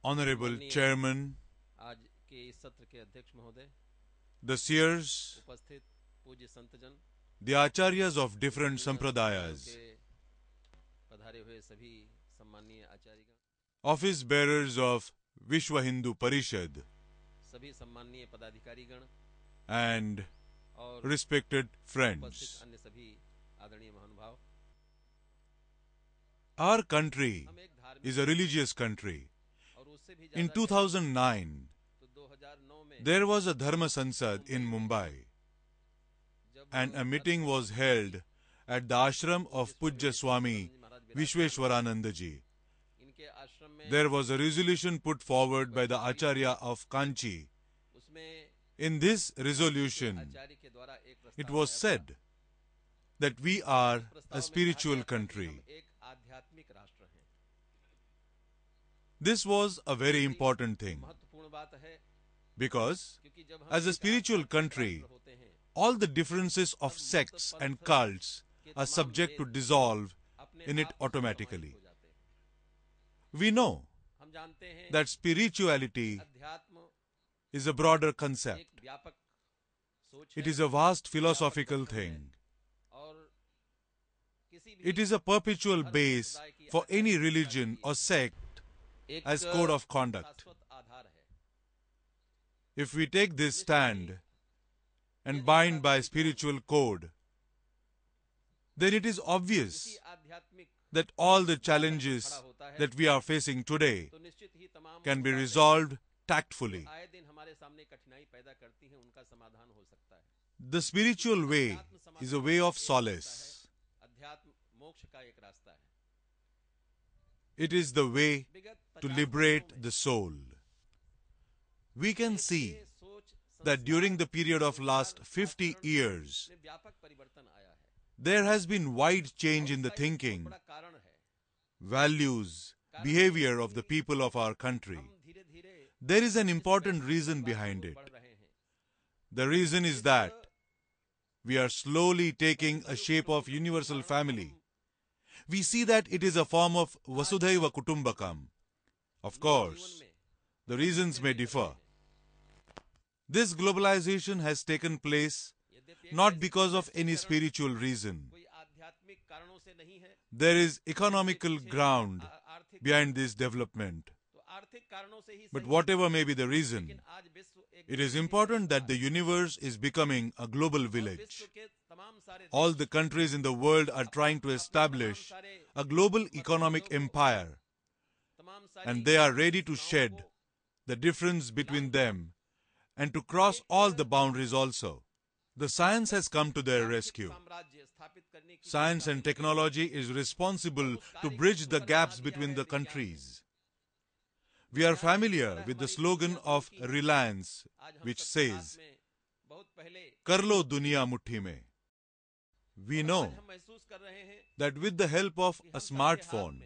Honorable Chairman, आज के इस सत्र के अध्यक्ष महोदय, the seers, उपस्थित पूज्य संतजन, the acharyas of different संप्रदायों sampradayas, के पधारे हुए सभी सम्माननीय आचार्यगण, office bearers of Vishwa Hindu Parishad, सभी सम्माननीय पदाधिकारीगण and और respected उपस्थित friends. अन्य सभी आदरणीय महानुभाव, Our country हम एक धार्मिक is a religious country. और उससे भी In ज्यादा 2009, तो 2009 में there was a Dharma Sansad in Mumbai, जब and a meeting was held at the ashram of Pujya Swami Vishweshwaranandaji. इनके आश्रम में There was a resolution put forward by the Acharya of Kanchi. उसमें In this resolution, आचार्य के द्वारा एक it प्रस्ताव was आया था। said that we are प्रस्ताव a में spiritual कहा गया था कि country. हम एक आध्यात्मिक राष्ट्र हैं। This was a very important thing महत्वपूर्ण बात है because, क्योंकि जब हम as a एक spiritual आध्यात्मिक country, राष्ट्र होते हैं, all the differences of sects and cults are subject to dissolve अपने in it आप automatically. समाहित हो जाते हैं। We know हम जानते हैं that spirituality अध्यात्म is a broader concept. एक व्यापक सोच It है is a vast philosophical thing. और किसी भी It is a perpetual base for any religion or sect एक as code of conduct. शाश्वत आधार है। If we take this stand and bind by spiritual code, then it is obvious इसी आध्यात्मिक that all the challenges that we are facing today तो निश्चित ही तमाम can be बातें resolved tactfully. आए दिन हमारे सामने कठिनाई पैदा करती हैं, उनका समाधान हो सकता है। The spiritual way is a way of solace. अध्यात्म मोक्ष का एक रास्ता है। It is the way विगत to 50 liberate वर्षों में the soul. We can see ये सोच that during the period of last 50 years, में व्यापक परिवर्तन आया है। there has been wide change in the thinking, बड़ा कारण है। values, behavior of the people of our country. हम धीरे-धीरे There is an important reason behind it. बढ़ रहे हैं। The reason is that we are slowly taking a shape of universal family. We see that it is a form of Vasudhaiva Kutumbakam. Of course, the reasons may differ. This globalization has taken place not because of any spiritual reason. कोई आध्यात्मिक कारणों से नहीं है, There is economical ground आर्थिक behind this development. तो आर्थिक कारणों से ही But सही, whatever may be the reason, लेकिन आज विश्व एक it is important that the universe is becoming a global village. विश्व के तमाम सारे All the countries in the world are trying to establish a global economic empire, तमाम सारी and they are ready to shed the difference between them and to cross all the boundaries also. The science has come to their rescue. साम्राज्य स्थापित करने की Science and technology is responsible to bridge the gaps between the countries. We are familiar with the slogan of Reliance, आज हम which सब says, साथ में बहुत पहले "Kar lo duniya muट्ठी में." We know आज हम महसूस कर रहे हैं that with the help of a smartphone,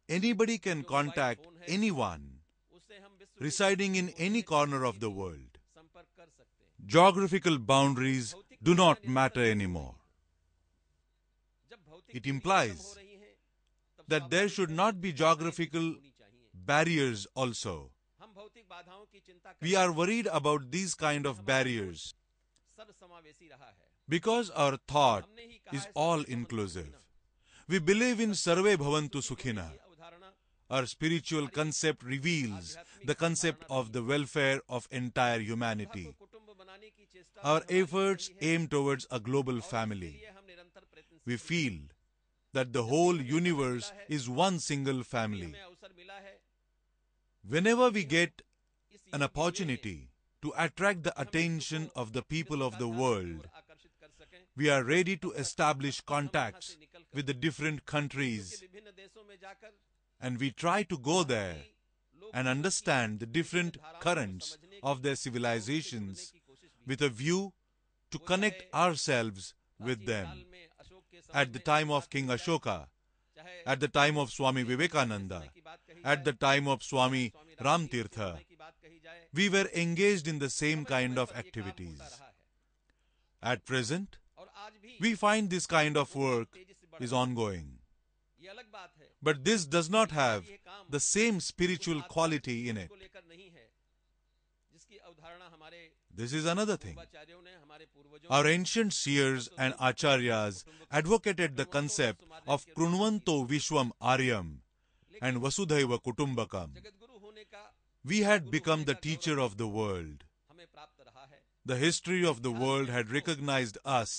anybody can contact anyone उससे हम विश्व के residing in any corner of the world. संपर्क कर सकते हैं। Geographical boundaries do not matter anymore. जब भौतिक It दूरी implies खत्म हो रही है, तब that there should not be geographical होनी चाहिए। barriers also. हम भौतिक बाधाओं की चिंता We are worried about these kind of barriers सर्वसमावेशी रहा है। because our thought is all inclusive. We believe in Sarve Bhavantu Sukhina. ये अवधारणा Our spiritual concept reveals the concept of the welfare of entire humanity. कुटुंब बनाने की चेष्टा Our efforts aim towards a global family. ये हम निरंतर प्रयत्न We feel that the whole universe is one single family. में अवसर मिला है Whenever we get an opportunity to attract the attention of the people of the world, आकर्षित कर सकें, we are ready to establish contacts with the different countries, विभिन्न देशों में जाकर and we try to go there and understand the different currents of their civilizations with a view to connect ourselves with them. में अशोक के समय At the time of King Ashoka, चाहे at the time of Swami Vivekananda, at the time of Swami Ramtirtha, की बात कही जाए, we were engaged in the same kind of activities. रहा है At present, और आज भी we find this kind of work is ongoing. ये अलग बात है। But this does not have the same spiritual quality in it. को लेकर नहीं है, जिसकी अवधारणा हमारे This is another thing. पूर्वाचार्यों ने, हमारे पूर्वजों Our ancient seers and acharyas advocated the concept of Krunvanto Vishwam Aryam and Vasudhaiva Kutumbakam. जगतगुरु होने का We had become the teacher of the world. हमें प्राप्त रहा है। The history of the world had recognized us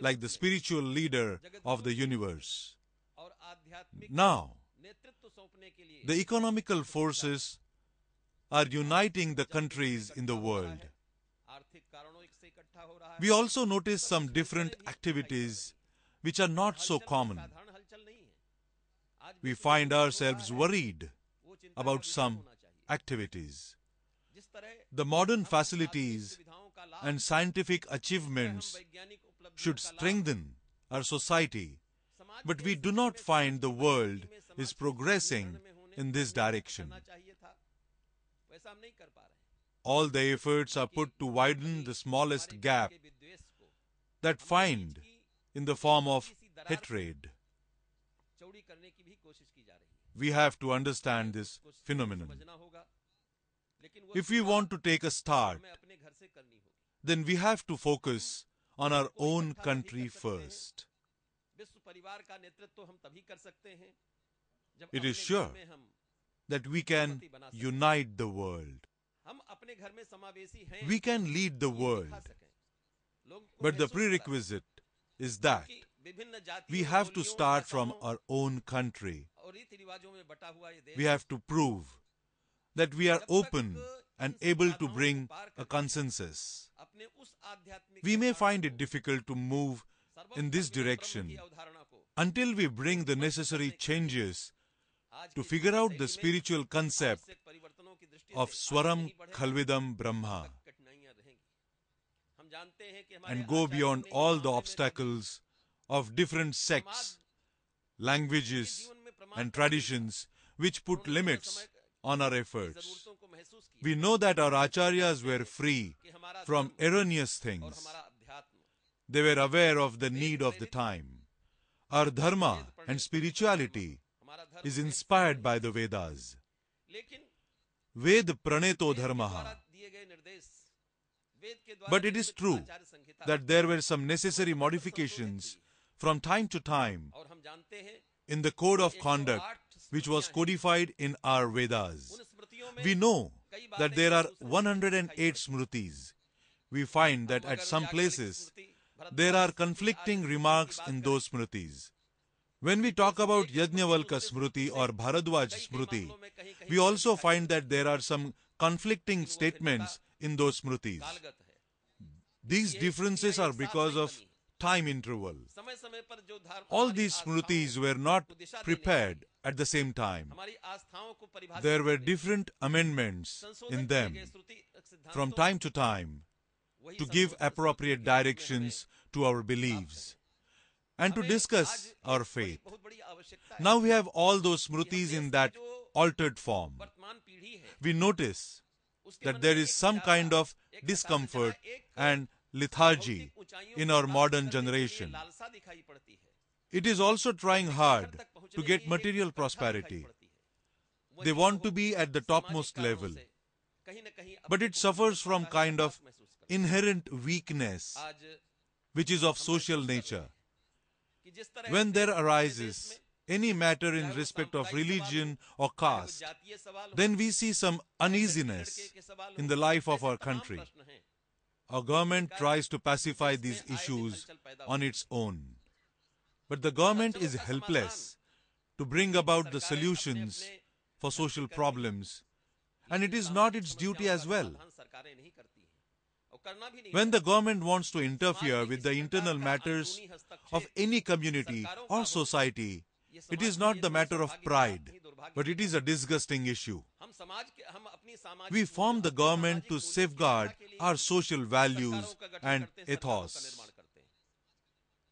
like the spiritual leader of the universe. और आध्यात्मिक Now, नेतृत्व सौंपने के लिए the economical forces are uniting the countries in the world. आर्थिक कारणों से इकट्ठा हो रहा है। We also notice some different activities which are not so common. साधारण हलचल नहीं है। आज We find ourselves worried वो चिंता about का विषय some होना चाहिए। activities. जिस तरह The modern facilities सुविधाओं का लाभ and scientific achievements वैज्ञानिक उपलब्धियों should का लाभ strengthen our society, समाज but के we do not find the world is progressing in this direction. करना चाहिए था, वैसा हम नहीं कर पा रहे हैं। All the efforts are put to widen the smallest gap के विद्वेष को that find in the form of hatred. चौड़ी करने की भी कोशिश की जा रही है। We have to understand this कुछ phenomenon. समझना होगा, लेकिन वो If we want to take a start, हमें अपने घर से करनी होगी। then we have to focus on our own country first. विश्व परिवार का नेतृत्व हम तभी कर सकते हैं जब It अपने is घर sure में हम that we can unite the world. हम अपने घर में समावेशी हैं, We can lead the ये world. दिखा सकें। लोगों को But the महसूस prerequisite is that कि विभिन्न जातियों, we have to बोलियों, start from भाषाओं our own country. और रीति रिवाजों में बटा हुआ ये देश We have to prove that we are open and able to bring a consensus. अपने उस आध्यात्मिक We may find it difficult to move in this direction की अवधारणा को until we bring the necessary changes आज to की figure out सही the में spiritual concept आवश्यक परिवर्तनों की दृष्टि of से Swaram आगे नहीं बढ़े, Khalvidam Brahma कठिनाइयां रहेंगी। हम जानते हैं कि हमारे and go आचार्यों beyond ने all इस the मामले में obstacles of different sects, languages, जीवन में प्रमाण and traditions which put limits on our efforts. जरूरतों को महसूस किया We know that our acharyas were free कि हमारा from धर्म erroneous और things. हमारा अध्यात्म They were aware of the need of the time. Our dharma and spirituality हमारा धर्म is inspired by the Vedas. लेकिन Ved praneto द्वारा dharmaha. दिए गए निर्देश वेद के द्वारा But it is निर्मित true आचार संहिता that there were some necessary modifications from time to time और हम जानते हैं in the code of conduct which was codified in our Vedas. उन स्मृतियों में We know that there are 108 smritis. We find that at some places there are conflicting remarks in those smritis. When we talk about Yajnavalka Smriti or Bharadwaj Smriti, we also find that there are some conflicting statements in those smritis. कालगत है। These differences are because of time interval. समय समय पर जो धर्म All हमारी these आस्थाओं smritis were not prepared at the same time. हमारी आस्थाओं को परिभाषित There were करने, different amendments संशोधन in किए them गए श्रुति सिद्धांतों from time to time वही to give संशोधन appropriate संस्कृति के रूप में directions to our beliefs and to हमें discuss आज our एक faith. बहुत बड़ी आवश्यकता है Now we have all those smritis in that altered form. वर्तमान पीढ़ी है We notice उसके that मन there में is एक some विचार, kind of एक discomfort हताशा, एक and lethargy भौतिक ऊंचाइयों in को our प्राप्त modern करने के लिए generation. लालसा दिखाई पड़ती है। It is also trying hard तक पहुंचने to की get एक material तत्परता दिखाई prosperity. पड़ती है। They वही want to लोग be at the सामाजिक topmost कारणों level, से कहीं न कहीं but अपने it को suffers from असहाय kind of महसूस करते हैं। inherent weakness आज which is of social महसूस कर रहे nature. हैं कि जिस तरह When there देश arises में any matter in चाहे वो respect of सामुदायिक सवाल religion हो, or चाहे वो caste, जातीय सवाल हो, then we see some चाहे लड़की uneasiness लड़के के सवाल हो, in the life of ऐसे our तमाम country. प्रश्न हैं। Our government tries to pacify जिसमें these आए दिन issues हलचल पैदा on होती its own. But the government is हलचलों का helpless समाधान to bring about the सरकारें solutions अपने-अपने for social ढंग से problems, and in it is सामाजिक not its duty समस्याओं as का well. समाधान सरकारें नहीं करती हैं और करना भी नहीं When the चाहिए। government wants to समाज interfere में with किसी the प्रकार internal का matters अंदरूनी हस्तक्षेप of any community सरकारों का or हो, society, ये it समाज is के not लिए the तो matter of सौभाग्य की बात pride, नहीं, दुर्भाग्य but की it is बात a disgusting issue. हम समाज के हम अपनी सामाजिक We form the मूल्यों, अपनी government सामाजिक to मूल्यों की safeguard रक्षा के लिए our social values सरकारों का गठन and करते हैं, सरकारों का ethos. निर्माण करते हैं।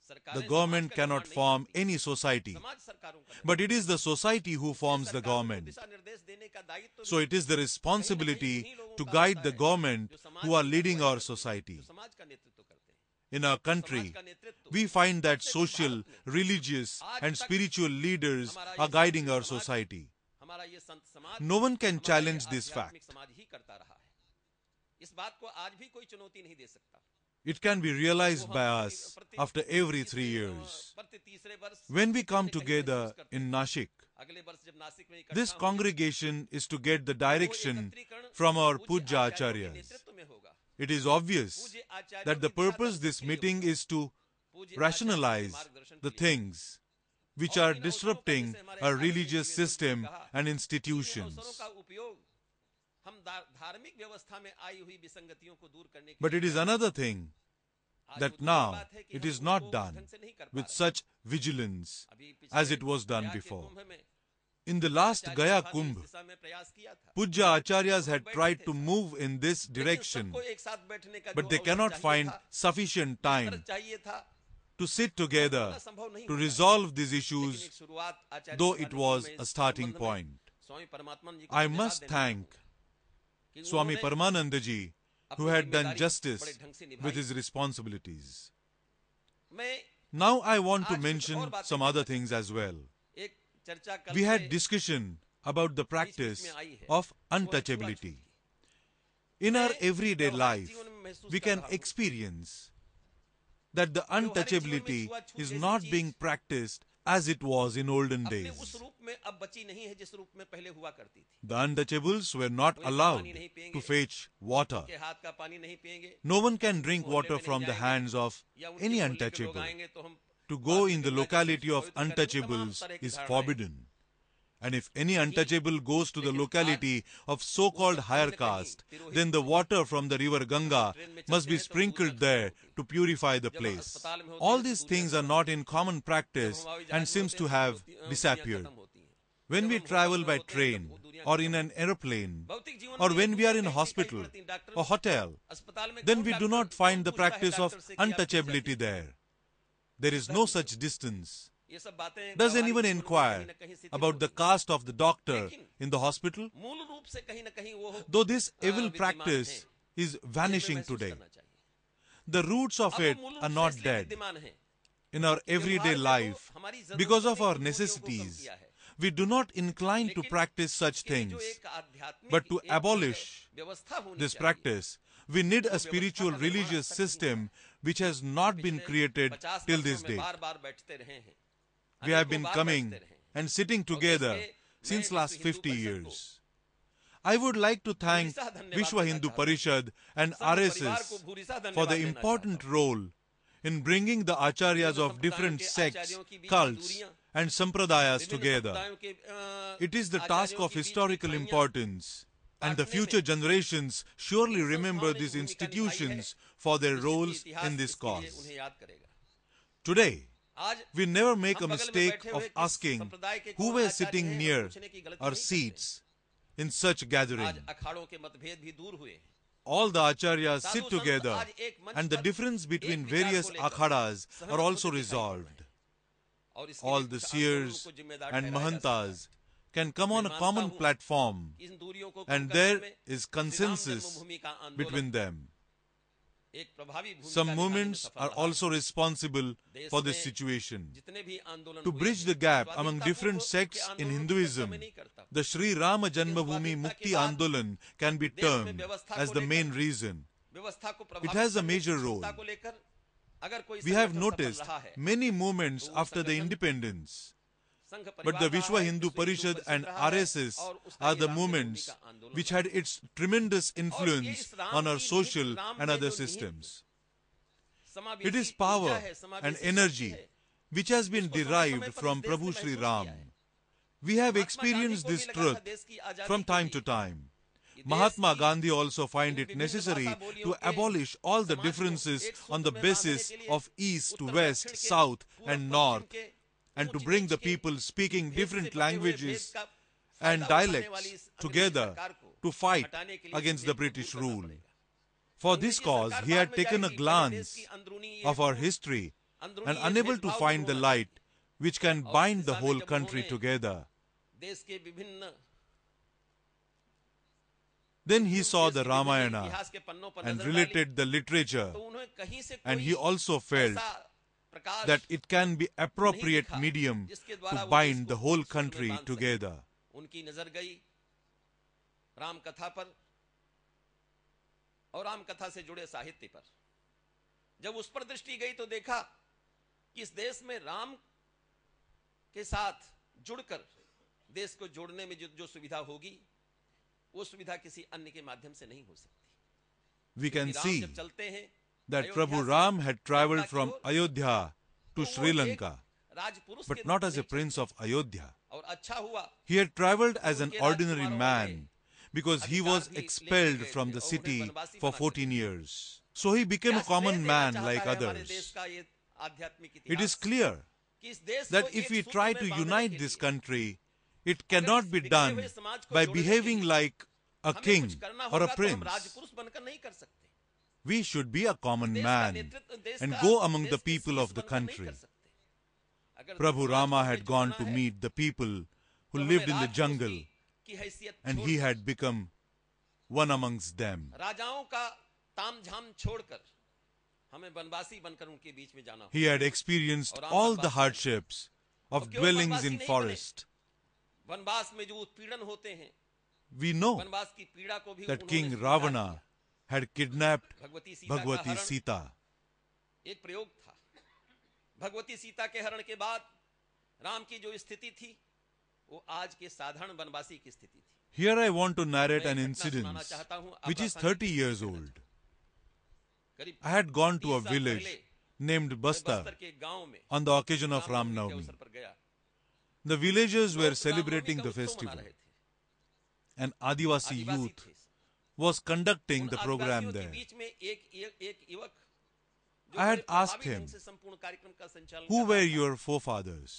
The सरकारें government समाज का cannot निर्माण नहीं form करती, any society, समाज सरकारों का निर्माण but it is the society who forms the सरकारों को government. दिशा निर्देश देने का दायित्व So भी it is the responsibility उन्हीं लोगों to का guide होता the है, government जो समाज who are की leading अगुवाई our करते हैं, society. जो समाज का नेतृत्व करते हैं। In our समाज country, का नेतृत्व we find that सबसे भी social, भारत में religious, आज and तक spiritual leaders हमारा are ये guiding शास्त्रीय our समाज, society. हमारा ये संत no one can हमारा challenge ये this fact. आध्यात्मिक समाज ही करता रहा है। इस बात को आज भी कोई चुनौती नहीं दे सकता। It can be realized by us after every 3 years. When we come together in Nashik, this congregation is to get the direction from our Pujya Acharyas. It is obvious that the purpose this meeting is to rationalize the things which are disrupting our religious system and institutions. But it is another thing that now it is not done with such vigilance as it was done before. In the last Gaya Kumbh, Pujya Acharyas had tried to move in this direction, but they cannot find sufficient time to sit together to resolve these issues, though it was a starting point. I must thank Swami Paramanandaji, who had done justice with his responsibilities. Now I want to mention some other things as well. We had discussion about the practice of untouchability. In our everyday life, we can experience that the untouchability is not being practiced as it was in olden days. The untouchables were not allowed to fetch water. No one can drink water from the hands of any untouchable. To go in the locality of untouchables is forbidden. And if any untouchable goes to the locality of so-called higher caste, then the water from the river Ganga must be sprinkled there to purify the place. All these things are not in common practice and seems to have disappeared. When we travel by train or in an aeroplane, or when we are in a hospital or hotel, then we do not find the practice of untouchability there. There is no such distance. Does anyone inquire about the caste of the doctor in the hospital? Though this evil practice is vanishing today, the roots of it are not dead. In our everyday life, because of our necessities, we do not incline to practice such things. But to abolish this practice, we need a spiritual religious system which has not been created till this day. We have been coming and sitting together since last 50 years. I would like to thank Vishwa Hindu Parishad and RSS for the important role in bringing the acharyas of different sects, cults and sampradayas together. It is the task of historical importance, and the future generations surely remember these institutions for their roles in this cause. Today, we never make a mistake of asking who were sitting near our seats in such gathering. All the acharyas sit together and the difference between various akhadas are also resolved. All the seers and mahantas can come on a common platform and there is consensus between them. Some movements are also responsible for this situation. To bridge the gap among different sects in Hinduism, the Sri Rama Janmabhoomi Mukti Andolan can be termed as the main reason. It has a major role. We have noticed many movements after the independence, but the Vishwa Hindu Parishad and RSS are the movements which had its tremendous influence on our social and other systems. It is power and energy which has been derived from Prabhu Sri Ram. We have experienced this truth from time to time. Mahatma Gandhi also find it necessary to abolish all the differences on the basis of East to West, South and North, and to bring the people speaking different languages and dialects together to fight against the British rule. For this cause, he had taken a glance of our history and unable to find the light which can bind the whole country together. Then he saw the Ramayana and related the literature, and he also felt that it can be appropriate medium to bind the whole country together. Ram कथा पर और राम कथा से जुड़े साहित्य पर। जब उस पर दृष्टि गई तो देखा कि इस देश में राम के साथ जुड़कर देश को जोड़ने में जो सुविधा होगी, वो सुविधा किसी अन्य के माध्यम से नहीं हो सकती। We can राम see जब चलते हैं that अयोध्या Prabhu से Ram had traveled लंका की from ओर, Ayodhya to तो Sri वो एक Lanka, राजपुरुष but के not रूप as में a prince चलते of Ayodhya. हैं। और अच्छा हुआ He had traveled as an उनके ordinary राजकुमारों man ने because he अधिकार was भी लेके expelled गए from थे the और उन्हें city वनवासी for बना 14 करके। years. So he became क्या a common श्रेय देना man चाहता like है हमारे देश others. का ये आध्यात्मिक It is इतिहास clear कि इस देश को that एक if we सूत्र try में to बांधने unite के this लिए, country, it अगर cannot इस be बिखरे done हुए समाज को by जोड़ने के behaving लिए like a हमें king कुछ करना or a होगा तो हम prince. राजपुरुष बनकर नहीं कर सकते। We should be a common देश का man नेतृत्व देश and का go among देश the के people शीर्ष of the बनकर नहीं country. कर सकते। अगर Prabhu समाज Rama को had हमें gone जोड़ना to है, meet the people who तो lived हमें in the राजपुरुष jungle की हैसियत and he छोड़कर, had become one amongst them. राजाओं का तामझाम छोड़कर हमें वनवासी बनकर उनके बीच में जाना He होगा। had experienced और राम all the वनवासी बने। hardships of और केवल dwellings वनवासी in नहीं बने। forest. वनवास में जो उत्पीड़न होते हैं, We know वनवास की पीड़ा को भी that उन्होंने King स्वीकार Ravana किया। had kidnapped भगवती सीता का Bhagwati हरण Sita. एक प्रयोग था। भगवती सीता के हरण के बाद राम की जो स्थिति थी, वो आज के साधारण वनवासी की स्थिति थी। Here I want to narrate मैं an एक घटना incident सुनाना चाहता हूं, आप which is प्रासंगिक 30 years देखना old. करीब I had gone to a 30 साल village पहले named मैं Bastar बस्तर के गांव में on the occasion of Ram Ramnavami के Navami. अवसर पर गया। The villagers were लोग celebrating रामनवमी the का उत्सव festival. मना रहे थे। An Adivasi आदिवासी youth थे। was conducting उन the program आदिवासियों के there. बीच में एक युवक जो I had बड़े asked प्रभावी him, ढंग से संपूर्ण कार्यक्रम का संचालन Who कर were रहा था। your forefathers?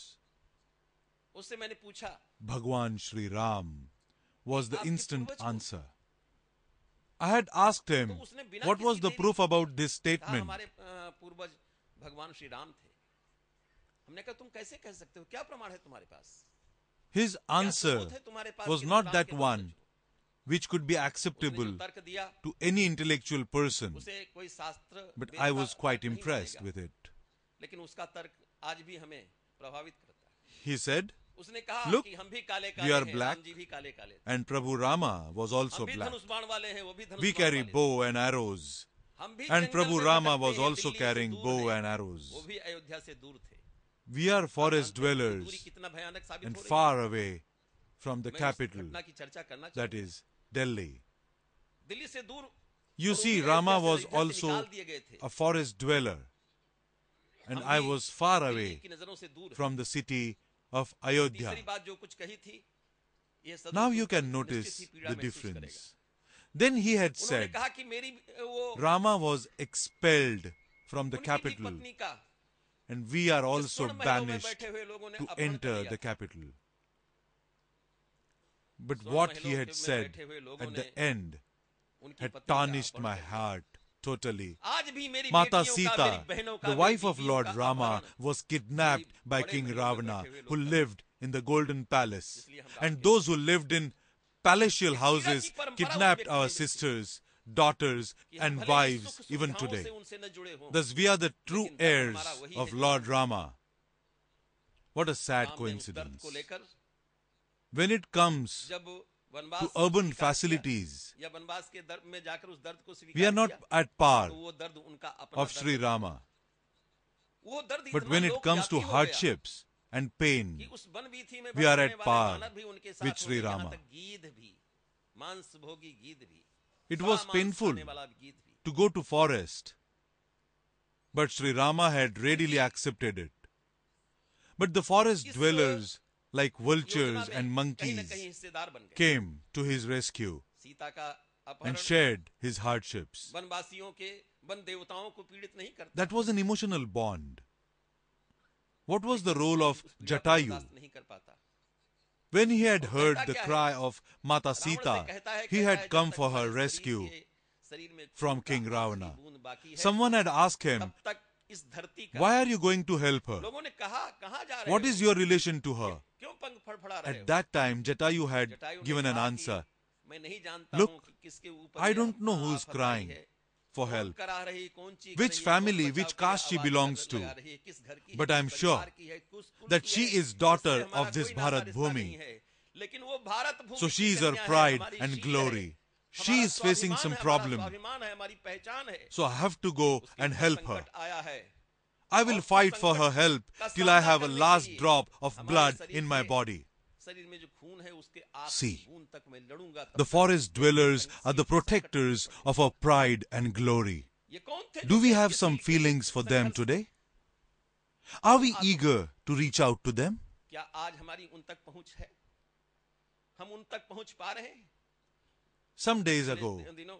उससे मैंने पूछा, Bhagwan Sri Ram was the आपके instant पूर्वज कौन? answer. I had asked him, तो उसने बिना what was किसी the देरी proof about this कहा statement? हमारे पूर्वज भगवान श्री राम थे। हमने कहा तुम कैसे कह सकते हो, क्या प्रमाण है तुम्हारे पास? His क्या answer सबूत है तुम्हारे पास was कि तुम not राम that के one वंशज हो? which could be उसने acceptable जो तर्क दिया, to any intellectual person, उसे कोई शास्त्र but वेद I का was quite तर्क नहीं impressed मानेगा। with it. लेकिन उसका तर्क आज भी हमें प्रभावित करता है। He said, उसने कहा Look, कि हम भी काले we काले are हैं, black, राम जी भी काले काले थे। and Prabhu Rama was हम also भी black. धनुष बाण वाले हैं, वो भी धनुष We बाण carry वाले थे। bow and arrows, हम भी and जंगल Prabhu में Rama भटकते was हैं, also दिल्ली से carrying दूर bow हैं। and वो arrows. भी अयोध्या से दूर थे। We are आप forest जानते हैं कि दूरी dwellers कितना भयानक साबित and हो रही है। far away from the मैं इस capital, घटना की चर्चा करना that चाहूंगा। is Delhi. दिल्ली से दूर You और वो see, भी Rama अयोध्या was से निकाल also दिए गए थे। a forest dweller, and हम I भी was far दिल्ली away की नजरों से दूर हैं। from the city of Ayodhya. तीसरी बात जो कुछ कही थी, ये सदन Now सुनकर you can निश्चित notice ही पीड़ा the महसूस करेगा। difference. Then he had उन्होंने said, कहा कि मेरी वो Rama was expelled from the उनकी भी capital, पत्नी का and we are जो also स्वर्ण महलों में banished बैठे हुए लोगों ने to अपहरण कर enter लिया the था। capital. But स्वर्ण what he महलों had में said बैठे हुए लोगों at ने the end उनकी had पत्नी का tarnished अपहरण my कर लिया। heart totally. आज भी मेरी Mata बेटियों का, मेरी Sita, बहनों का, the मेरी wife of बीवियों Lord का Rama, अपहरण was kidnapped by बड़े King महलों में Ravana, बैठे हुए लोग who करते lived in the golden palace. इसलिए हम And राम के those who lived in palatial एक पीड़ा houses की परंपरा उस kidnapped व्यक्ति our ने देखी sisters, daughters, कि हम and भले ही wives सुख even सुविधाओं today. से उनसे न जुड़े हों, Thus, we are the true लेकिन दर्द हमारा heirs वही of है जो Lord हम Rama. What a sad Ram ने उस दर्द coincidence. को लेकर When it comes जब to वनवास urban स्वीकार किया, facilities, या वनवास के दर्द में जाकर उस दर्द को we are स्वीकार not किया, at par तो वो दर्द उनका अपना of Sri दर्द था। Rama. वो दर्द But इतना when it comes to लोकव्यापी हो गया hardships and कि pain, उस वनवीथी में we are भटकने at वाले par वानर भी उनके साथ with हो Sri गए, यहाँ Rama. तक गीध भी, मांसभोगी गीध भी, it बड़ा was मांस painful खाने वाला गीध भी। to go to forest, but Sri Rama had readily accepted it. But the forest इस dwellers, like योजना vultures में and कहीं न monkeys, कहीं हिस्सेदार बन गए। came to his rescue Sita का and अपहरण shared his hardships. वनवासियों के वन देवताओं को पीड़ित नहीं करता। That was an emotional bond. What was the role of उस पीड़ा को Jatayu? बर्दाश्त नहीं कर पाता। When he had और heard कहता the क्या है? cry of Mata रावण से Sita, कहता है, he कहता had है, come जब तक for her तुम्हारे rescue शरीर में from खून King का Ravana. आखिरी बूंद बाकी है, Someone had asked him, तब तक इस धरती का Why are you going to help her? लोगों ने कहा कहां जा रहे What हो? is your relation to her? क्यों पंख फड़फड़ा रहे At हो? that time, Jatayu had Jatayu ने given an कहा कि answer. मैं नहीं जानता Look, हूं कि किसके ऊपर I ये don't know who is आफत आई crying है, for कौन help, करा रही, कौन चीख which रही है, family, कौन which बचाव के लिए caste she आवाज belongs to. लगा रही है, किस घर की है, But किस I'm sure परिवार की है, कुल that की she है, is daughter इससे हमारा of this कोई नाता Bharat रिश्ता Bhumi. नहीं है। लेकिन वो भारत भूमि So she की is her कन्या है, pride हमारी and शील है, glory. She हमारा is facing स्वाभिमान some है, हमारा problem. स्वाभिमान है, हमारी पहचान है। So I have to go उसके and ऊपर help her. संकट आया है I और will उस fight for her संकट help का till I सामना have a करने के last लिए drop of हमारे blood शरीर in my के- body. शरीर में जो खून है उसके आखिरी See, बूंद तक मैं लड़ूंगा। तब the तक forest ये dwellers संकट- are the संकट नहीं protectors पड़ेगा। of our pride and glory. ये कौन थे Do जो we देश have के some शील के feelings for them संघर्ष- today? Are we eager to reach out to them? क्या आज हमारी उन तक पहुंच है? हम उन तक पहुंच पा रहे हैं? Some days ago, इन दिनों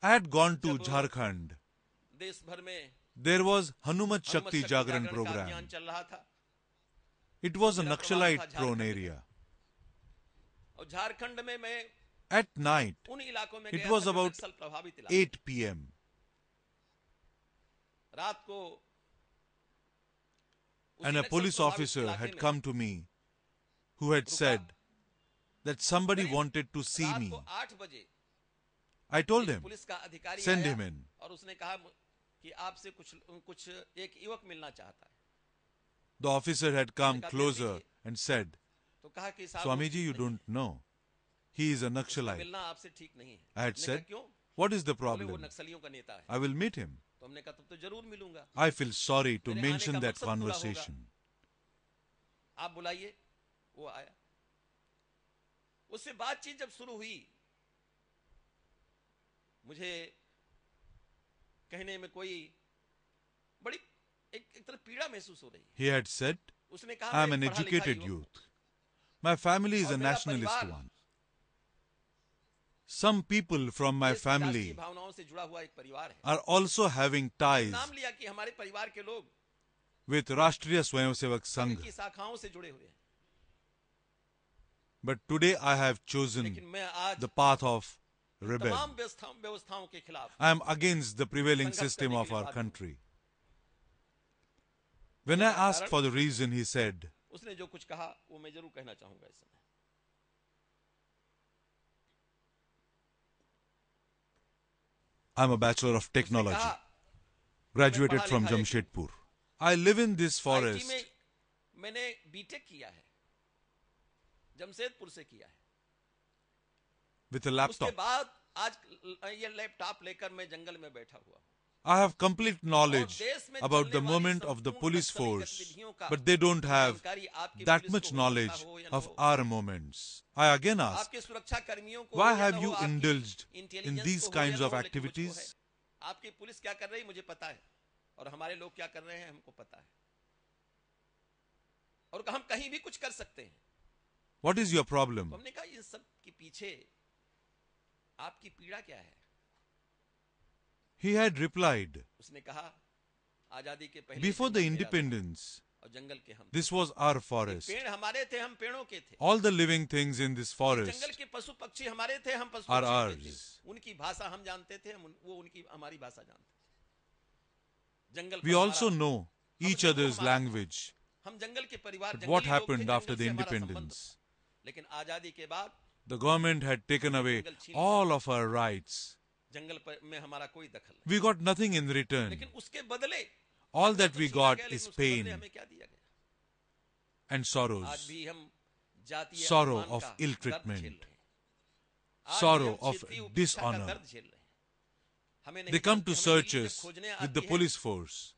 I had gone to जब Jharkhand. देश भर में There was Hanumat Hanumat Shakti शक्ति Jagran का program. अभियान चल रहा था It was a मेरा प्रवास था Naxalite prone झारखंड का। area. और झारखंड में मैं At night, उन इलाकों में it गया was था जो about नक्सल प्रभावित इलाके। 8 p.m. रात को उसी and a नक्सल police प्रभावित officer इलाके had में come to me who had said that somebody wanted to see रात me. को 8 बजे I told एक him, पुलिस का अधिकारी send आया him in. और उसने कहा कि आपसे कुछ एक युवक मिलना चाहता है। The officer had come closer and said, तो कहा कि साहब Swamiji, you don't know. He is a उसका Naxalite. मिलना आपसे ठीक नहीं है। I had हमने कहा, said, क्यों? what is the बोले वो problem? नक्सलियों का नेता है। I will meet him. तो हमने कहा तब तो जरूर मिलूंगा। I feel sorry to मेरे आने mention का that मकसद पूरा होगा। conversation. आप बुलाइए। वो आया। उससे बातचीत जब शुरू हुई, मुझे कहने में कोई बड़ी एक तरह पीड़ा महसूस हो रही। He had said, उसने कहा I am मैं an एक पढ़ा लिखा educated युवक हूं। youth. My family is और a मेरा nationalist परिवार one. Some people from my देश की राष्ट्रीय family भावनाओं से जुड़ा हुआ एक परिवार है। are also having ties नाम लिया कि हमारे परिवार के लोग with Rashtriya Swayamsevak संघ Sangh. की शाखाओं से जुड़े हुए हैं। But today I have chosen लेकिन मैं आज the path of rebel. तमाम व्यवस्थाओं के खिलाफ I am against the prevailing संघर्ष system करने of के लिए our बाध्य हूं। country. When I asked for the reason, he said, उसने जो कुछ कहा वो मैं जरूर कहना चाहूंगा इस समय। I am a bachelor of उसने technology, कहा, graduated पढ़ा from लिखा एक हूं। Jamshedpur. I live in this IT forest में मैंने बीटेक किया है, जमशेदपुर से किया है। with a उसके laptop. बाद आज ये लैपटॉप लेकर मैं जंगल में बैठा हुआ हूं। I have complete knowledge और देश में about चलने the वाली movement of the संपूर्ण police नक्सली force, गतिविधियों का but they don't have जानकारी आपके that पुलिस much को हो, knowledge पता हो या न of हो। our movements. I again ask, आपके सुरक्षा कर्मियों को why हो या have न you हो, आपकी indulged in इंटेलिजेंस these को हो या kinds न of हो, लेकिन मुझको activities? है। आपकी पुलिस क्या कर रही है मुझे पता है, और हमारे लोग क्या कर रहे हैं हमको पता है, और हम कहीं भी कुछ कर सकते हैं। What is your problem? तो हमने कहा इन सब के पीछे आपकी पीड़ा क्या है? He had replied, उसने कहा आजादी के पहले before the जंगल मेरा था independence, और जंगल के हम this was our forest. पेड़ हमारे थे, हम पेड़ों के थे। All the living things in this jungle forest के पशु पक्षी हमारे थे, हम पशु are पक्षियों के थे। ours. उनकी भाषा हम जानते थे, वो उनकी हमारी भाषा जानते थे। जंगल We पर also हमारा- know each जंगल other's हमारा- language. हम जंगल के परिवार, But what जंगली लोग थे, happened जंगल after the से हमारा संबंध independence? था। लेकिन आजादी के बाद The government had taken away all of our rights. जंगल में हमारा कोई दखल नहीं। We got nothing in return. लेकिन उसके बदले All that तो we छीना got गया, is लेकिन उसके बदले pain हमें क्या दिया गया? and आज sorrows, भी हम जातीय sorrow अपमान of का ill दर्द treatment, झेल रहे हैं। आज भी sorrow हम of क्षेत्रीय उपेक्षा का dishonor. दर्द झेल रहे हैं। हमें नहीं They come जानते, to हमें search दिल्ली जब us खोजने with आती the है, police force.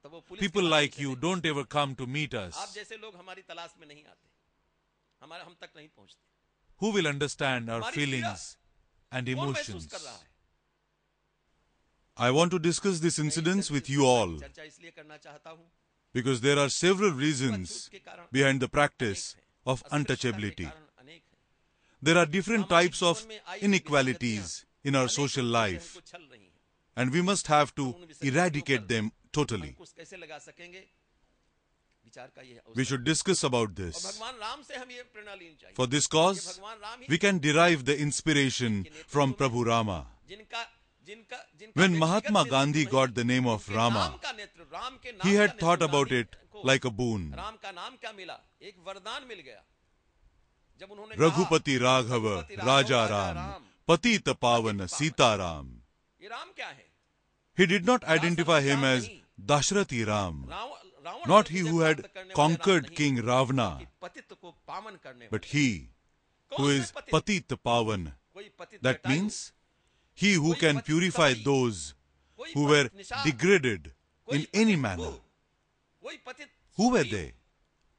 तब वो पुलिस के People माध्यम like से you नहीं। don't ever come to meet आप us. जैसे लोग हमारी तलाश में नहीं आते, हमारे हम तक नहीं पहुंचते। Who will understand our हमारी feelings and कौन महसूस emotions? कर रहा है? I want to discuss this incidents with you all चर्चा इसलिए करना चाहता हूं because there are several reasons के कारण behind the practice of अस्पृश्यता के untouchability. कारण अनेक हैं। There are different सामाजिक types of जीवन में आई inequalities in our अनेक social रूपों से life, हमको छल रही हैं। and we must have to उन विषयों eradicate पर them totally. अंकुश कैसे लगा सकेंगे? विचार का ये अवसर We should discuss about और this. भगवान राम से हम ये प्रेरणा लेनी चाहिए। For this ये cause, भगवान राम ही we can derive the inspiration from Prabhu Rama. जिनका जिनका जिनका When व्यक्तिगत Mahatma नेतृत्व Gandhi नहीं, got the name of उनके Rama, नाम का नेतृत्व, राम के नाम he का had thought नेतृत्व about राम it को- like a boon. राम का नाम क्या मिला? एक वरदान मिल गया जब उन्होंने Raghupati कहा, Raghava Raghupati Raghav, Raja Ram Patita Pavana Sita Ram. ये राम क्या है? He did not identify him as Dashrati Ram, Ravan not पर he विजय who had प्राप्त करने वाले राम conquered नहीं, King Ravana, कि पतित को पावन करने but वाले। he who is Patit Pavan. कोई पतित That Jatayu, means he who can purify those कोई who were पतित निषाद, degraded कोई in any पतित manner. गुह, कोई पतित Who were Sugriva, they?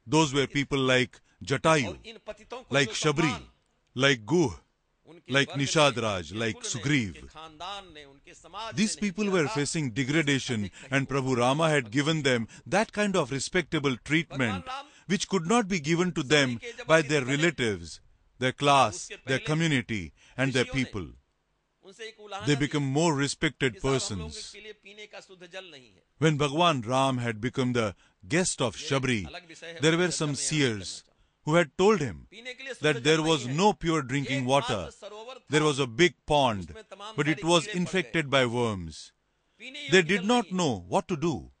Those were people like Jatayu, और इन पतितों को like जो Shabri, सम्मान like Guh, उनके like वर्ग ने, Nishad Raj, उनके like कुल ने, Sugriv. उनके खानदान ने, उनके समाज These ने नहीं people किया were था, facing इससे degradation, अधिक नहीं and हुआ। Prabhu Rama had given them that kind of respectable treatment which could not be given to them by their relatives, their class, their community, and their people. उनसे एक उलाहना They दिया become more respected कि साहब हम लोगों persons. के लिए पीने का शुद्ध जल नहीं है। When Bhagwan Ram had become the guest of Shabri, अलग विषय है, there वो were चर्चा some में यहाँ नहीं seers करना who had told him चाहूँ। पीने के लिए शुद्ध that जल there नहीं was है। no pure drinking water. एकमात्र सरोवर था, There was a big pond, उसमें तमाम but it सारे was कीड़े पड़ infected गए। by worms. पीने They योग्य did जल not नहीं है। know what to do.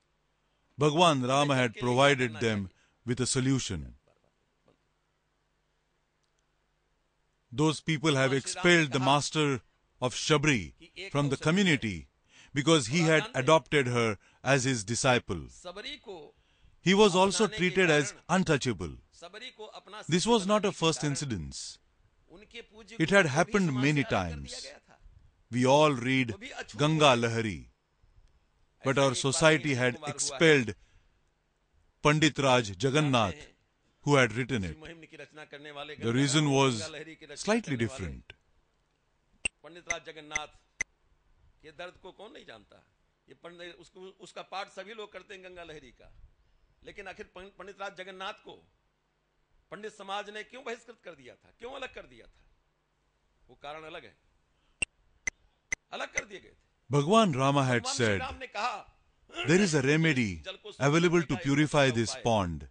Bhagwan Rama जल had के लिए क्या provided करना them चाहिए? with a solution. Those people have expelled the master of Shabri from the community because he had adopted her as his disciple. सबरी को He was also treated as untouchable. सबरी को अपना This शिष्य was not बनाने a के first कारण incidence. उनके पूज्य It Guru had को भी happened समाज many से अलग कर times. दिया गया था। We all read Ganga Lahari, but our society had expelled Pandit Raj Jagannath, who had written it. मुहिम की रचना करने वाले The reason was गंगा लहरी की रचना slightly करने वाले different. पंडित राज जगन्नाथ के दर्द को कौन नहीं जानता। ये पंडित उसका पाठ सभी लोग करते हैं गंगा लहरी का, लेकिन आखिर पंडित राज जगन्नाथ को पंडित समाज ने क्यों बहिष्कृत कर दिया था, क्यों अलग कर दिया था? वो कारण अलग है, अलग कर दिए गए थे। Bhagwan Rama had भगवान श्री said, राम ने कहा there is a remedy available to purify this pond.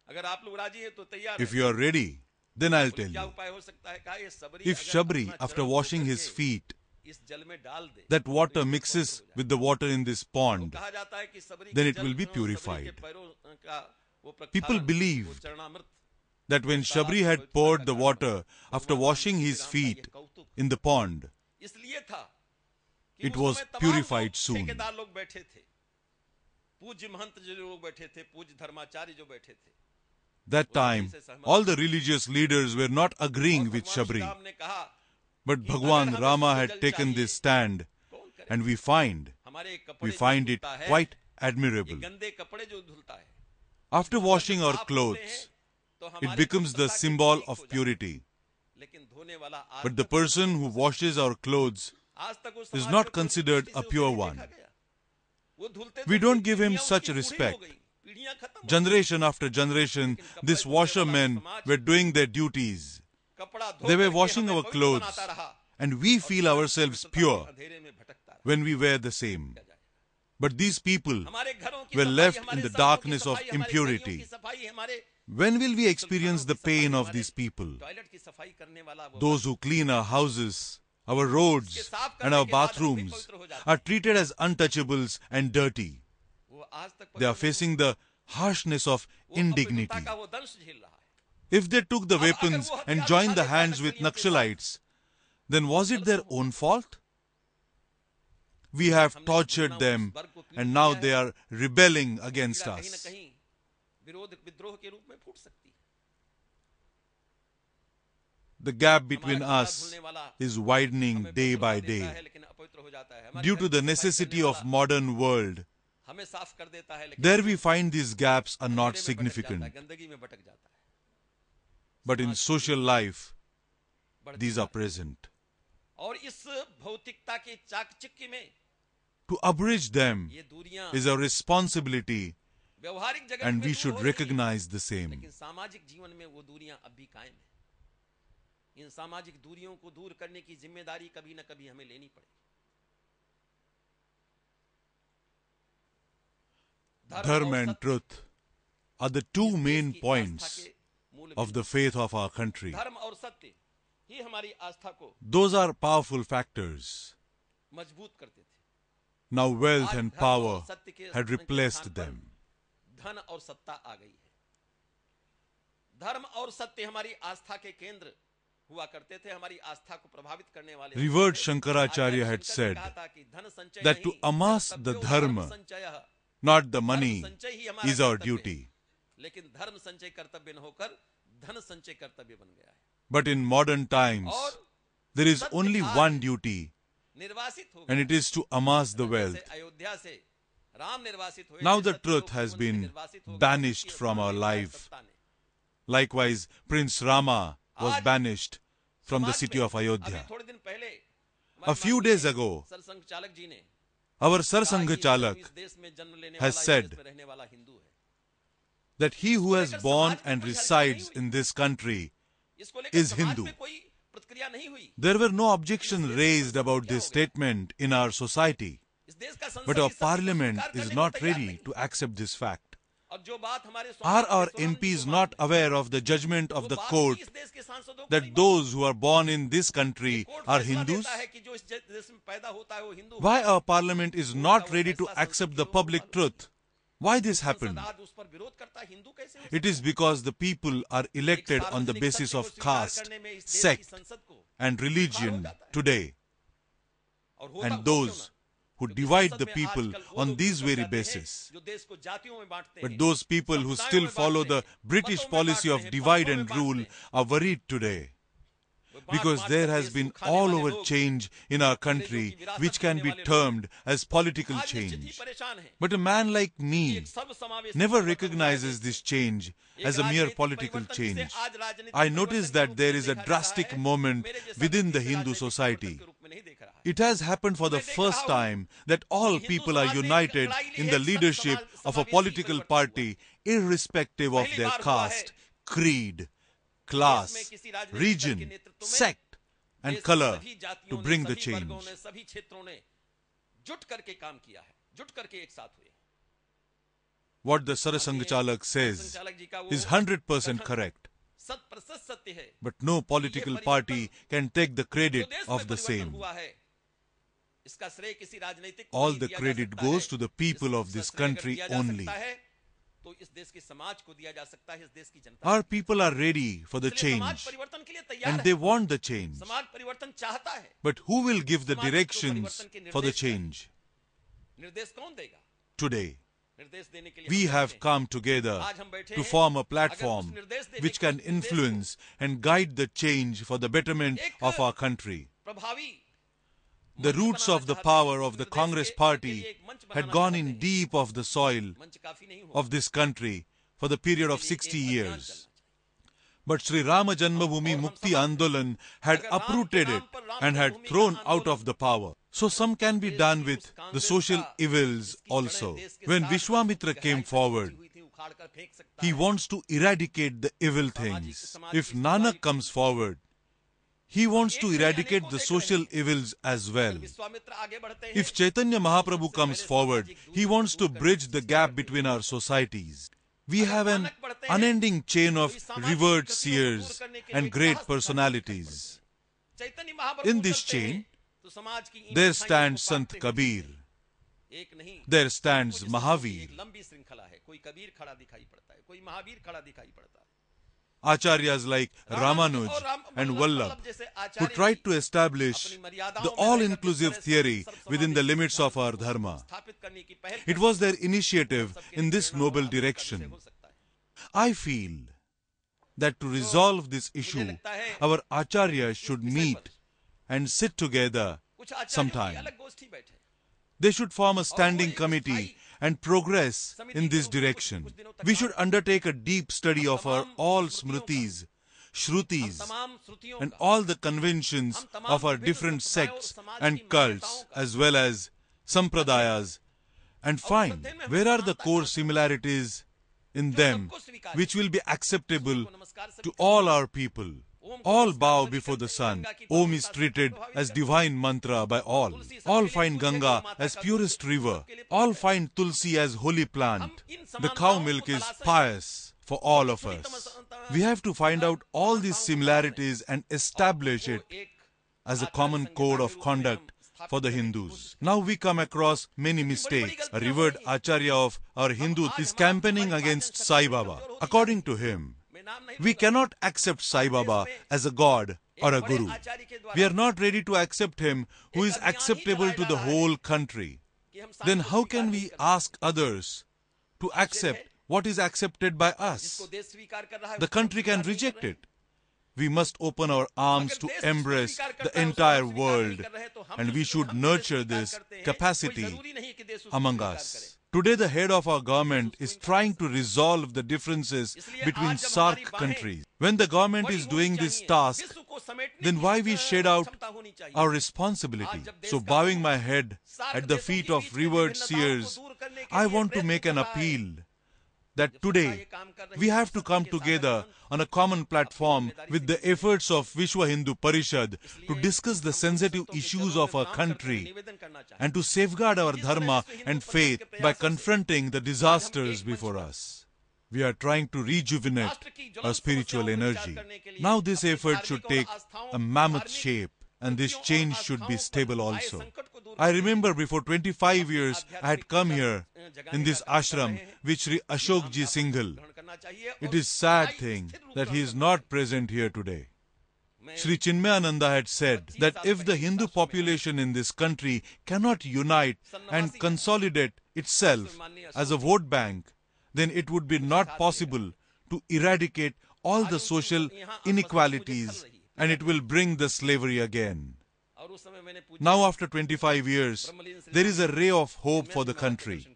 अगर आप लोग राजी हैं तो तैयार If हैं। you are ready, then I'll tell क्या you. उपाय हो सकता है? कहा ये सबरी If अगर Shabri, अपना after चरण washing धो his करके feet, इस जल में डाल दे, that तो water ये पवित्र mixes हो जाएगा। with the water in this pond, कहा जाता है कि सबरी then के it जल will be सबरी के purified. पैरों का वो प्रक्षालन, People वो believed चरणामृत that when Shabri had poured the water after washing his feet in the pond, इसलिए था कि it उस was समय तमाम purified लोग, soon. ठेकेदार लोग बैठे थे, पूज्य महंत जो लोग बैठे थे, पूज्य धर्माचार्य जो बैठे थे, that time, all the religious leaders were not agreeing with भगवान श्री Shabri. राम ने कहा But Bhagwan Rama had taken this stand, कौन करे? and we find हमारे कपड़े जो it धुलता है, quite ये admirable. गंदे कपड़े जो धुलता है, After washing our साफ होते हैं, clothes, तो it हमारी becomes the पवित्रता की symbol प्रतीक हो of जाती है। purity. लेकिन धोने वाला आज But the तक person who washes our clothes आज तक उस is समाज not में कोई considered दृष्टि a से उसे pure नहीं one. देखा गया। वो धुलते We धुलते don't give him पीढ़ियां such उनकी बूढ़ी हो respect. गई, पीढ़ियां खत्म हो गई। Generation after generation, these washermen were doing their duties. कपड़ा धो They were करके washing हमें our पवित्र clothes, बनाता रहा, and we feel ourselves pure अंधेरे में भटकता रहा। when we wear the same. But these people हमारे घरों की were सफाई, left हमारे in the सड़कों की darkness of सफाई, हमारे impurity. गलियों की सफाई, हमारे When will we experience the pain of these people? Toilet की सफाई करने वाला वो Those who clean our houses, our roads, and our bathrooms are treated as untouchables and dirty. वो आज तक They are facing the harshness of वो indignity. अपवित्रता का वो दंश झेल रहा है। If they took the weapons and joined the hands with Nakshalites, then was it their own fault? We have tortured them, and now they are rebelling against कहीं न us. कहीं विरोध विद्रोह के रूप में फूट सकती है। The gap between us is widening day by day. लेकिन अपवित्र हो जाता है। हमारे Due घर to the की सफाई necessity करने of वाला modern world, हमें साफ कर देता है, लेकिन there we find these gaps are अंधेरे not में भटक जाता है, significant. गंदगी में भटक जाता है। But in social life, बढ़ती these are जाती है। present. और इस भौतिकता के चाकचक्य में To abridge them ये दूरियां is a responsibility, व्यवहारिक जगत and में we दूर should हो रही हैं, recognize the same. लेकिन सामाजिक जीवन में वो दूरियां अब भी कायम है। इन सामाजिक दूरियों को दूर करने की जिम्मेदारी कभी न कभी हमें लेनी पड़ेगी। Dharma and truth are the two main points of the faith of our country. धर्म और सत्य ही हमारी आस्था को Those are powerful factors. मजबूत करते थे। Now wealth आज and धर्म power और सत्य के had स्थान replaced पर them. धन और सत्ता आ गई है। धर्म और सत्य हमारी आस्था के केंद्र हुआ करते थे, हमारी आस्था को प्रभावित करने वाले। Revered Shankaracharya had said that to amass the dharma, not the money, is our duty. लेकिन धर्म संचय कर्तव्य न होकर धन संचय कर्तव्य बन गया है। But in modern times, और there is only one duty, निर्वासित हो and गया। it is to amass the जैसे wealth. अयोध्या से राम निर्वासित हुए, Now the जैसे truth सत्यलोक has से been निर्वासित हो गए, banished उसकी from our बांधने वाला life. सत्ता ने। Likewise, Prince Rama was आज banished from the समाज city में of Ayodhya. अभी थोड़े दिन पहले A few days ago, सरसंघ चालक जी ने our कहा, Sarsangh "ये जो Chalak इस देश में जन्म लेने has वाला, इस said देश में रहने वाला हिंदू है। that he who has इसको लेकर born समाज में and कोई हलचल resides नहीं हुई। in this country इसको लेकर is समाज Hindu." में कोई प्रतिक्रिया नहीं हुई। There were no objections raised about this statement in our society, इस देश का संसद but our इस सत्य को parliament स्वीकार is करने को not तैयार ready नहीं। to accept this fact. और जो बात हमारे Are Swami our Vivekananda ji MPs को not मालूम है, aware of the judgment वो of the बात court भी इस देश के सांसदों को नहीं that मालूम। those who are born in this country court are फैसला Hindus? देता है कि जो इस देश में पैदा होता है वो हिंदू है। Why our parliament is not ready to accept the public truth? Why this happened? संसद आज उस पर विरोध करता है, हिंदू कैसे हो It is because the people are सकता है? elected एक on the सार्वजनिक basis सत्य को of स्वीकार caste, करने में इस देश की sect, संसद को and religion today. और होता And हो क्यों those ना? who क्योंकि divide संसद the में people आजकल वो on लोग these भी very जाते हैं basis. जो देश को जातियों में बांटते But हैं, those people who समुदायों still में follow बांटते the हैं, British मतों में policy बांटते of हैं, divide पंथों में and rule बांटते हैं। are worried today. वो बांट Because बांट there कर has देश को been खाने all वाले over लोग, change in our country which can be termed as political आज निश्चित ही change. परेशान हैं। But a man like कि me एक सर्वसमावेशी never परिवर्तन recognizes हुआ है। this change एक as a mere राजनीतिक political परिवर्तन change. जिसे आज राजनीतिक I परिवर्तन noticed के that रूप there में is a देखा जा रहा drastic है, moment मेरे जैसा within व्यक्ति the इसे Hindu राजनीतिक society. परिवर्तन के रूप में नहीं देख रहा है। It has happened for the मैं देख first रहा हूं time that all कि हिंदू people are समाज में united लड़ाई के लिए in the एक leadership of a समावेशी political परिवर्तन party irrespective of पहली their बार हुआ है caste, creed, देश में class, किसी राजनीतिक दल region, के नेतृत्व में sect and देश के color सभी जातियों to ने, bring the सभी वर्गों change. ने, सभी क्षेत्रों ने जुट करके काम किया है, जुट करके एक साथ हुए। What the Sarasangh Chalak says संचालक जी का वो is 100% कथन correct. 100% सत्य है। But no political party can take the जो credit देश में of the परिवर्तन same. हुआ है, इसका श्रेय किसी राजनीतिक को All नहीं the दिया जा credit सकता goes है। to the people of इसका this श्रेय अगर country दिया जा only. सकता है, तो इस देश के समाज को दिया जा सकता है, इस देश की जनता Our people are ready for the इसलिए समाज change परिवर्तन के लिए तैयार and है। they want the change. समाज परिवर्तन चाहता है। But who will give the समाज को directions परिवर्तन के for the निर्देश क्या है? change? निर्देश कौन देगा? Today, निर्देश देने के लिए we हम have बैठे हैं। come together आज हम बैठे to हैं, form a अगर platform कुछ निर्देश देने which की can उस निर्देश को influence and guide the change for the betterment एक of our country. प्रभावी The मंच roots बनाना of the चाहते हैं। power उस of the निर्देश Congress के लिए party एक मंच had बनाना gone चाहते in हैं। deep of the soil मंच काफी नहीं होगा। of this country for the period of इसके लिए 60 एक अभियान years. चलना चाहिए। But Sri Rama Janmabhoomi और हम Mukti समझते हैं, Andolan had अगर राम के uprooted नाम it पर राम and had जन्मभूमि का thrown out आंदोलन of the power. So some can be देश done की with उस the कांग्रेस social का evils जिसकी जड़ें also. देश के When 60 Vishwamitra गहराई came तक forward, पहुंची हुई थी, उखाड़ कर फेंक सकता he है। wants to eradicate the evil things. If Nanak comes forward, he wants to eradicate the social evils as well. Vishwamitra आगे बढ़ते हैं। If Chaitanya Mahaprabhu comes forward, he wants to bridge the gap between our societies. We have an unending chain of revered seers and great personalities. Chaitanya Mahaprabhu In this चलते हैं, chain, तो समाज की इन there इकाइयों stands को Sant बांटते Kabir. हैं। एक नहीं, There stands कुछ Mahavir. एक लंबी श्रृंखला है। कोई कबीर खड़ा दिखाई पड़ता है, कोई महावीर खड़ा दिखाई पड़ता है। Acharyas like Ramanuj and Vallabh, who tried to establish the all-inclusive theory within the limits of our dharma. It was their initiative in this noble direction. I feel that to resolve this issue, our Acharyas should meet and sit together sometime. They should form a standing committee and progress in this direction. We should undertake a deep study of our all smritis, shrutis, and all the conventions of our different sects and cults as well as sampradayas, and find where are the core similarities in them which will be acceptable to all our people. All bow before the sun. Om is treated as divine mantra by all. All find Ganga as purest river. All find Tulsi as holy plant. The cow milk is pious for all of us. We have to find out all these similarities and establish it as a common code of conduct for the Hindus. Now we come across many mistakes. A revered Acharya of our Hindu is campaigning against Sai Baba. According to him, we cannot accept Sai Baba as a god or a guru. We are not ready to accept him who is acceptable to the whole country. Then how can we ask others to accept what is accepted by us? The country can reject it. we must open our arms to embrace the entire world, and we should nurture this capacity among us. Today, the head of our government is trying to resolve the differences between SAARC countries. When the government is doing this task, then why we shed out our responsibility? So, bowing my head at the feet of revered seers, I want to make an appeal that today we have to come together on a common platform with the efforts of Vishwa Hindu Parishad to discuss the sensitive issues of our country and to safeguard our dharma and faith by confronting the disasters before us. We are trying to rejuvenate our spiritual energy. Now this effort should take a mammoth shape, and this change should be stable also. I remember before 25 years I had come here in this ashram with Sri Ashok Ji Singhal. It is sad thing that he is not present here today. Sri Chinmayananda had said that if the Hindu population in this country cannot unite and consolidate itself as a vote bank, then it would be not possible to eradicate all the social inequalities, and it will bring the slavery again. Now after 25 years, there is a ray of hope for the country.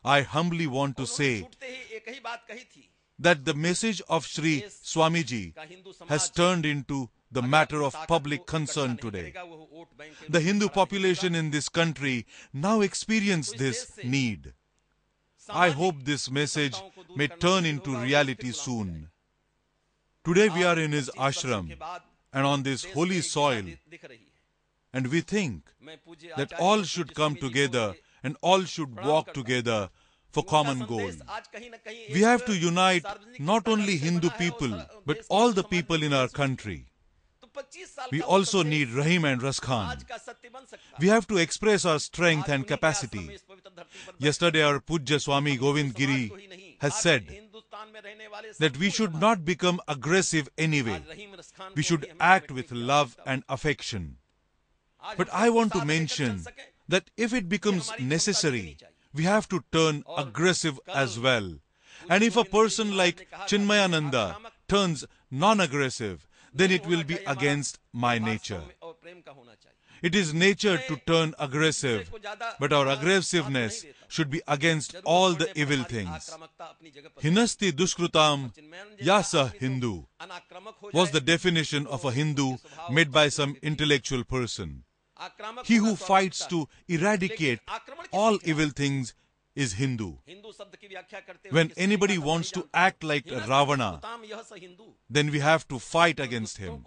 I humbly want to say that the message of Sri Swamiji has turned into the matter of public concern today. The Hindu population in this country now experience this need. I hope this message may turn into reality soon. Today we are in his ashram and on this holy soil, and we think that all should come together and all should walk together for common goal. We have to unite not only Hindu people, but all the people in our country. We also need Rahim and Raskhan. We have to express our strength and capacity. Yesterday our Pujya Swami Govind Giri has said that we should not become aggressive anyway. We should act with love and affection. But I want to mention that if it becomes necessary, we have to turn aggressive as well. And if a person like Chinmayananda turns non-aggressive, then it will be against my nature. It is nature to turn aggressive, but our aggressiveness should be against all the evil things. Hinasti dushkrutam yasa Hindu was the definition of a Hindu made by some intellectual person. He who fights to eradicate all evil things is Hindu. When anybody wants to act like Ravana, then we have to fight against him.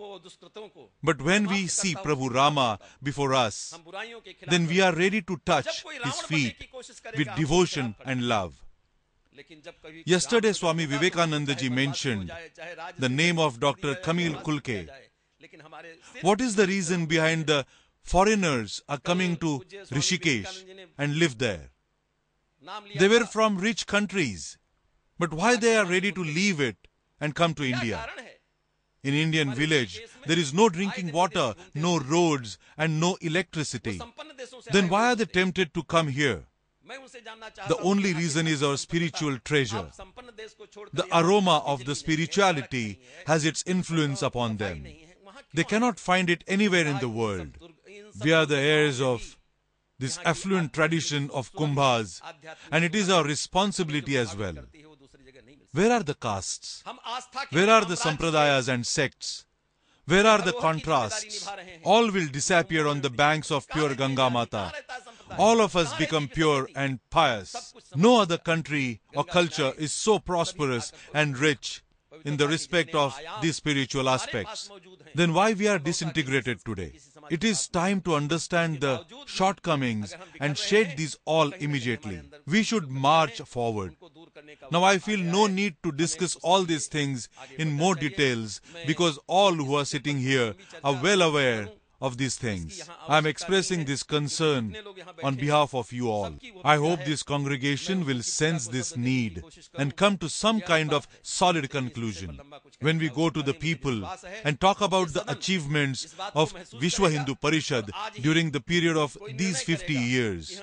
But when we see Prabhu Rama before us, then we are ready to touch his feet with devotion and love. Yesterday Swami Vivekananda ji mentioned the name of Dr. Camille Kulke. What is the reason behind the foreigners are coming to Rishikesh and live there? They were from rich countries, but why they are ready to leave it and come to India? In Indian village, there is no drinking water, no roads and no electricity. Then why are they tempted to come here? The only reason is our spiritual treasure. The aroma of the spirituality has its influence upon them. They cannot find it anywhere in the world. We are the heirs of this affluent tradition of Kumbhas, and it is our responsibility as well. Where are the castes? Where are the sampradayas and sects? Where are the contrasts? All will disappear on the banks of pure Ganga Mata. All of us become pure and pious. No other country or culture is so prosperous and rich in the respect of these spiritual aspects. Then why we are disintegrated today? It is time to understand the shortcomings and shed these all immediately. We should march forward. Now I feel no need to discuss all these things in more details because all who are sitting here are well aware of these things. I am expressing this concern on behalf of you all. I hope this congregation will sense this need and come to some kind of solid conclusion. When we go to the people and talk about the achievements of Vishwa Hindu Parishad during the period of these 50 years,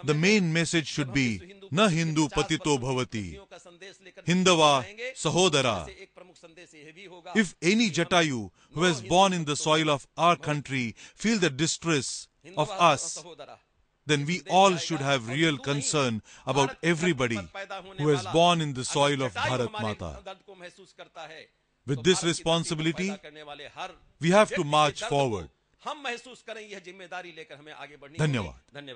the main message should be Na Hindu Patito Bhavati, Hindava Sahodara. संदेश यह भी होगा If any Jatayu who is born in the soil of our country feel the distress of us, then we all should have real concern about everybody who is born in the soil of Bharat Mata. With this responsibility, we have to march forward. हम महसूस करें यह जिम्मेदारी लेकर हमें आगे बढ़नी धन्यवाद। धन्यवाद।